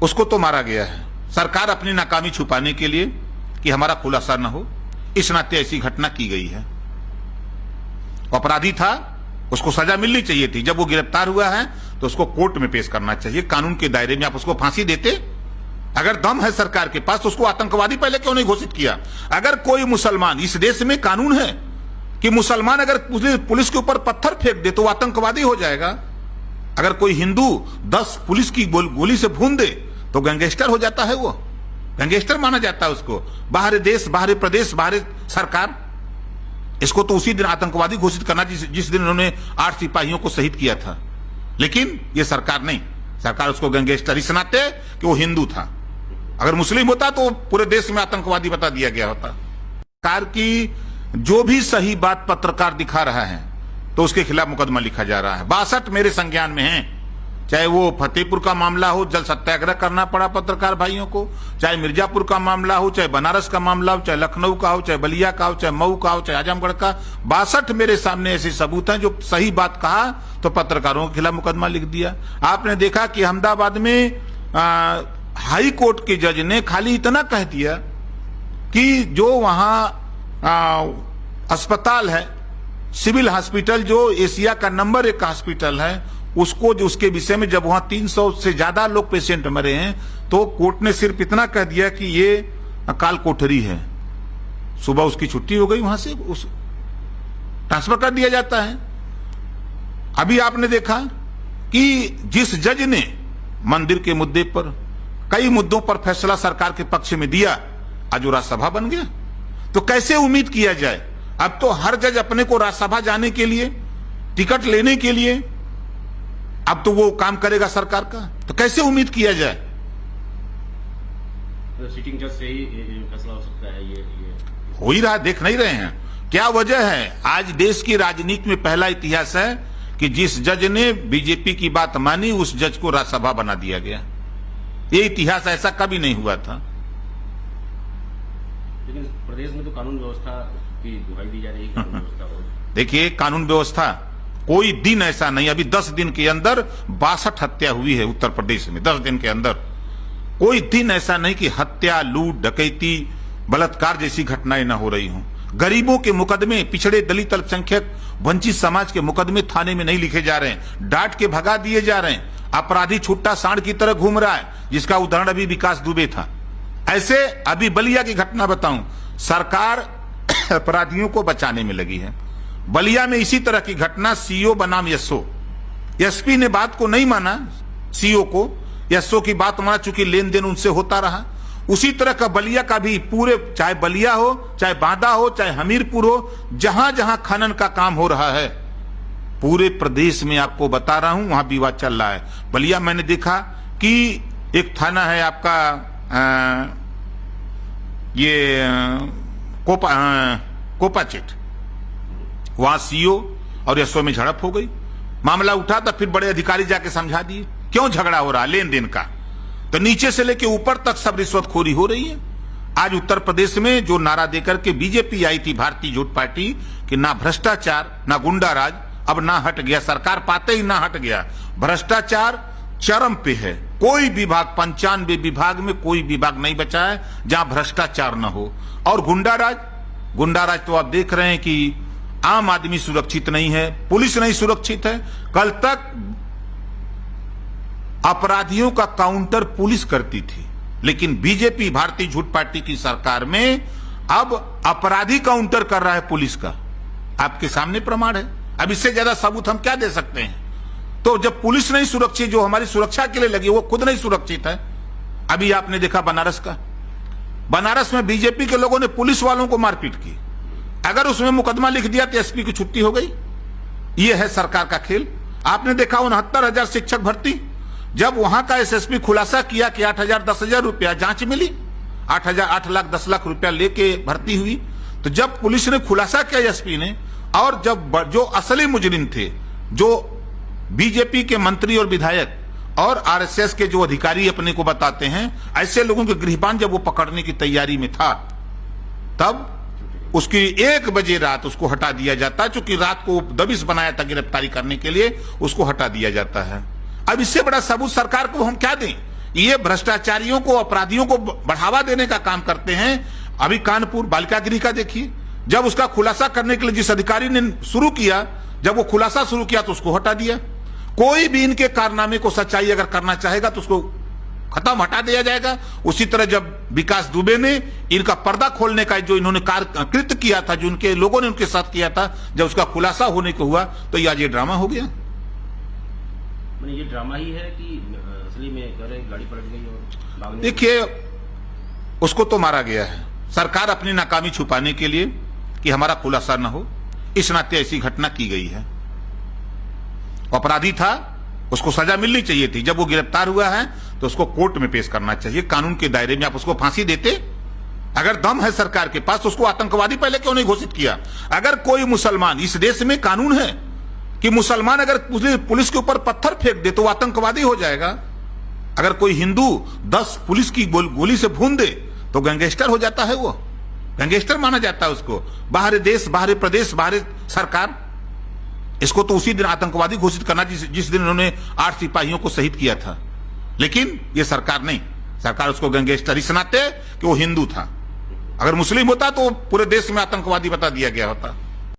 उसको तो मारा गया है। सरकार अपनी नाकामी छुपाने के लिए कि हमारा खुलासा न हो, इस नाते ऐसी घटना की गई है। अपराधी था, उसको सजा मिलनी चाहिए थी। जब वो गिरफ्तार हुआ है तो उसको कोर्ट में पेश करना चाहिए, कानून के दायरे में। आप उसको फांसी देते, अगर दम है सरकार के पास तो उसको आतंकवादी पहले क्यों नहीं घोषित किया? अगर कोई मुसलमान, इस देश में कानून है कि मुसलमान अगर पुलिस के ऊपर पत्थर फेंक दे तो वो आतंकवादी हो जाएगा। अगर कोई हिंदू 10 पुलिस की गोली से भून दे तो गैंगस्टर हो जाता है, वो गैंगस्टर माना जाता है उसको। बाहरी देश, बाहरी प्रदेश, बाहरी सरकार, इसको तो उसी दिन आतंकवादी घोषित करना जिस दिन उन्होंने 8 सिपाहियों को शहीद किया था। लेकिन ये सरकार नहीं, सरकार उसको गैंगस्टर इस नाते कि वो हिंदू था। अगर मुस्लिम होता तो पूरे देश में आतंकवादी बता दिया गया होता। सरकार की जो भी सही बात पत्रकार दिखा रहा है तो उसके खिलाफ मुकदमा लिखा जा रहा है। 62 मेरे संज्ञान में हैं, चाहे वो फतेहपुर का मामला हो, जल सत्याग्रह करना पड़ा पत्रकार भाइयों को, चाहे मिर्जापुर का मामला हो, चाहे बनारस का मामला हो, चाहे लखनऊ का हो, चाहे बलिया का हो, चाहे मऊ का हो, चाहे आजमगढ़ का। 62 मेरे सामने ऐसे सबूत हैं। जो सही बात कहा तो पत्रकारों के खिलाफ मुकदमा लिख दिया। आपने देखा कि अहमदाबाद में हाई कोर्ट के जज ने खाली इतना कह दिया कि जो वहां अस्पताल है, सिविल हॉस्पिटल, जो एशिया का नंबर 1 हॉस्पिटल है, उसको जो उसके विषय में जब वहां 300 से ज्यादा लोग पेशेंट मरे हैं तो कोर्ट ने सिर्फ इतना कह दिया कि ये काल कोठरी है। सुबह उसकी छुट्टी हो गई, वहां से उस ट्रांसफर कर दिया जाता है। अभी आपने देखा कि जिस जज ने मंदिर के मुद्दे पर, कई मुद्दों पर फैसला सरकार के पक्ष में दिया, आज वो राज्यसभा बन गया। तो कैसे उम्मीद किया जाए? अब तो हर जज अपने को राज्यसभा जाने के लिए, टिकट लेने के लिए, अब तो वो काम करेगा सरकार का। तो कैसे उम्मीद किया जाए? तो सिटिंग जज से ही फैसला हो सकता है। ये हो ही रहा, देख नहीं रहे हैं क्या वजह है? आज देश की राजनीति में पहला इतिहास है कि जिस जज ने बीजेपी की बात मानी उस जज को राज्यसभा बना दिया गया। ये इतिहास ऐसा कभी नहीं हुआ था। लेकिन प्रदेश में तो कानून व्यवस्था की दुहाई दी जा रही है। कानून व्यवस्था देखिए, कानून व्यवस्था कोई दिन ऐसा नहीं, अभी 10 दिन के अंदर 62 हत्या हुई है उत्तर प्रदेश में। 10 दिन के अंदर कोई दिन ऐसा नहीं कि हत्या, लूट, डकैती, बलात्कार जैसी घटनाएं न हो रही हों। गरीबों के मुकदमे, पिछड़े, दलित, अल्पसंख्यक, वंचित समाज के मुकदमे थाने में नहीं लिखे जा रहे हैं, डांट के भगा दिए जा रहे हैं। अपराधी छुट्टा सांड की तरह घूम रहा है, जिसका उदाहरण अभी विकास दुबे था। ऐसे अभी बलिया की घटना बताऊं, सरकार अपराधियों को बचाने में लगी है। बलिया में इसी तरह की घटना, सीओ बनाम एसओ, एसपी ने बात को नहीं माना, सीओ को, एसओ की बात माना, चूंकि लेन देन उनसे होता रहा। उसी तरह का बलिया का भी पूरे, चाहे बलिया हो, चाहे बांदा हो, चाहे हमीरपुर हो, जहां जहां खनन का काम हो रहा है, पूरे प्रदेश में आपको बता रहा हूं, वहां विवाद चल रहा है। बलिया मैंने देखा कि एक थाना है आपका ये कोपाचेट, वहां सीओ और एसओ में झड़प हो गई। मामला उठा तो फिर बड़े अधिकारी जाके समझा दिए क्यों झगड़ा हो रहा है, लेन देन का। तो नीचे से लेके ऊपर तक सब रिश्वतखोरी हो रही है। आज उत्तर प्रदेश में जो नारा देकर के बीजेपी आई थी, भारतीय जनता पार्टी, कि ना भ्रष्टाचार ना गुंडाराज, अब ना हट गया। सरकार पाते ही ना हट गया। भ्रष्टाचार चरम पे है। कोई विभाग, 95 विभाग में कोई विभाग नहीं बचा है जहां भ्रष्टाचार न हो। और गुंडाराज तो आप देख रहे हैं कि आम आदमी सुरक्षित नहीं है, पुलिस नहीं सुरक्षित है। कल तक अपराधियों का काउंटर पुलिस करती थी, लेकिन बीजेपी, भारतीय जनता पार्टी की सरकार में अब अपराधी काउंटर कर रहा है पुलिस का। आपके सामने प्रमाण है। अब इससे ज्यादा सबूत हम क्या दे सकते हैं? तो जब पुलिस नहीं सुरक्षित, जो हमारी सुरक्षा के लिए लगी, वो खुद नहीं सुरक्षित है। अभी आपने देखा बनारस का, बनारस में बीजेपी के लोगों ने पुलिस वालों को मारपीट की। अगर उसमें मुकदमा लिख दिया तो एसपी की छुट्टी हो गई। यह है सरकार का खेल। आपने देखा 69,000 शिक्षक भर्ती, जब वहां का एसएसपी खुलासा किया कि 8,000 10,000 रुपया जांच मिली, 8 लाख 10 लाख रुपया लेके भर्ती हुई। तो जब पुलिस ने खुलासा किया एसपी ने, और जब जो असली मुजरिम थे, जो बीजेपी के मंत्री और विधायक और आरएसएस के जो अधिकारी अपने को बताते हैं, ऐसे लोगों के गृहपान जब वो पकड़ने की तैयारी में था, तब उसकी 1 बजे रात उसको हटा दिया जाता है। चूंकि रात को दबिश बनाया था गिरफ्तारी करने के लिए, उसको हटा दिया जाता है। अब इससे बड़ा सबूत सरकार को हम क्या दें? ये भ्रष्टाचारियों को, अपराधियों को बढ़ावा देने का काम करते हैं। अभी कानपुर बालिका गृह का देखिए, जब उसका खुलासा करने के लिए जिस अधिकारी ने शुरू किया, जब वो खुलासा शुरू किया तो उसको हटा दिया। कोई भी इनके कारनामे को सच्चाई अगर करना चाहेगा तो उसको खत्म, हटा दिया जाएगा। उसी तरह जब विकास दुबे ने इनका पर्दा खोलने का जो इन्होंने कार्य कृत्य किया था, जो उनके लोगों ने उनके साथ किया था, जब उसका खुलासा होने को हुआ तो आज ये ड्रामा हो गया। मैंने ये ड्रामा ही है कि असली में कह रहे गाड़ी पलट गई और भागने। देखिए, उसको तो मारा गया है। सरकार अपनी नाकामी छुपाने के लिए कि हमारा खुलासा न हो, इस नाते ऐसी घटना की गई है। अपराधी था, उसको सजा मिलनी चाहिए थी। जब वो गिरफ्तार हुआ है तो उसको कोर्ट में पेश करना चाहिए, कानून के दायरे में। आप उसको फांसी देते, अगर दम है सरकार के पास तो उसको आतंकवादी पहले क्यों नहीं घोषित किया? अगर कोई मुसलमान, इस देश में कानून है कि मुसलमान अगर पुलिस के ऊपर पत्थर फेंक दे तो वो आतंकवादी हो जाएगा। अगर कोई हिंदू 10 पुलिस की गोली से भून दे तो गैंगस्टर हो जाता है, वो गैंगस्टर माना जाता है उसको। बाहरी देश, बाहरी प्रदेश, बाहरी सरकार, इसको तो उसी दिन आतंकवादी घोषित करना जिस दिन उन्होंने 8 सिपाहियों को शहीद किया था। लेकिन ये सरकार नहीं, सरकार उसको गैंगस्टर इस नाते कि वो हिंदू था। अगर मुस्लिम होता तो पूरे देश में आतंकवादी बता दिया गया होता।